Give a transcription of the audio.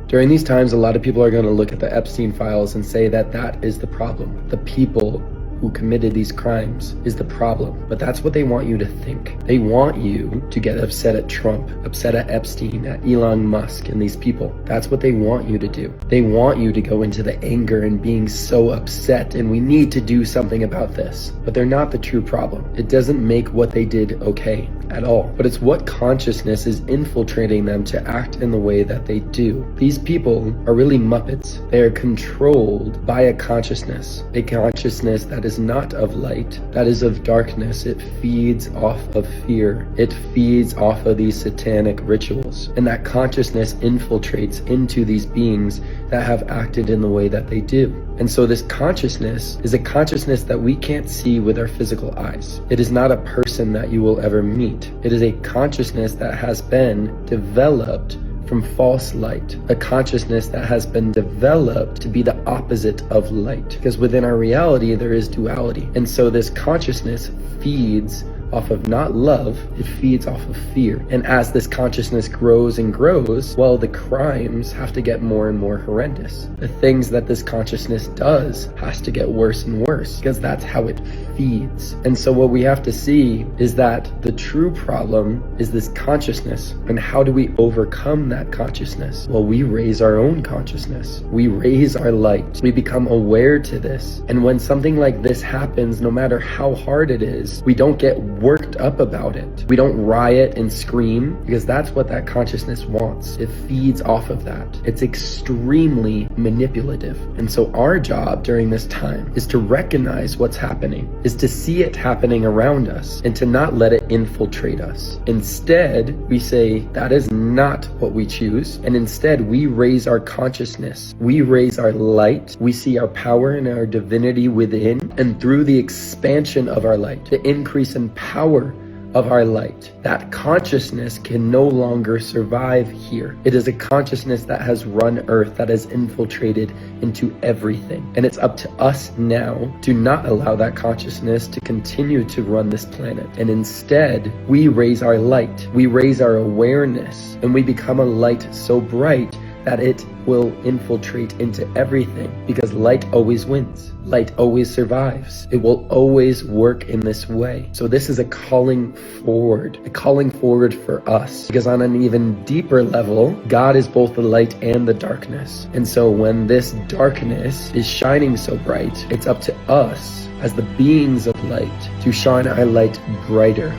During these times, a lot of people are going to look at the Epstein files and say that that is the problem. The people who committed these crimes is the problem. But that's what they want you to think. They want you to get upset at Trump, upset at Epstein, at Elon Musk, and these people. That's what they want you to do. They want you to go into the anger and being so upset, and we need to do something about this. But they're not the true problem. It doesn't make what they did okay at all. But it's what consciousness is infiltrating them to act in the way that they do. These people are really Muppets. They are controlled by a consciousness that is not of light, that is of darkness. It feeds off of fear. It feeds off of these satanic rituals. And that consciousness infiltrates into these beings that have acted in the way that they do. And so this consciousness is a consciousness that we can't see with our physical eyes. It is not a person that you will ever meet. It is a consciousness that has been developed from false light, a consciousness that has been developed to be the opposite of light. Because within our reality, there is duality. And so this consciousness feeds off of not love, it feeds off of fear. And as this consciousness grows and grows, well, the crimes have to get more and more horrendous. The things that this consciousness does has to get worse and worse, because that's how it feeds. And so what we have to see is that the true problem is this consciousness. And how do we overcome that consciousness? Well, we raise our own consciousness. We raise our light. We become aware to this. And when something like this happens, no matter how hard it is, we don't get worked up about it. We don't riot and scream, because that's what that consciousness wants. It feeds off of that. It's extremely manipulative. And so our job during this time is to recognize what's happening, is to see it happening around us, and to not let it infiltrate us. Instead, we say that is not what we choose, and instead we raise our consciousness. We raise our light. We see our power and our divinity within, and through the expansion of our light, the increase in power of our light, that consciousness can no longer survive here. It is a consciousness that has run Earth, that has infiltrated into everything. And it's up to us now to not allow that consciousness to continue to run this planet. And instead, we raise our light, we raise our awareness, and we become a light so bright that it will infiltrate into everything, because light always wins. Light always survives. It will always work in this way. So this is a calling forward for us, because on an even deeper level, God is both the light and the darkness. And so when this darkness is shining so bright, it's up to us as the beings of light to shine our light brighter.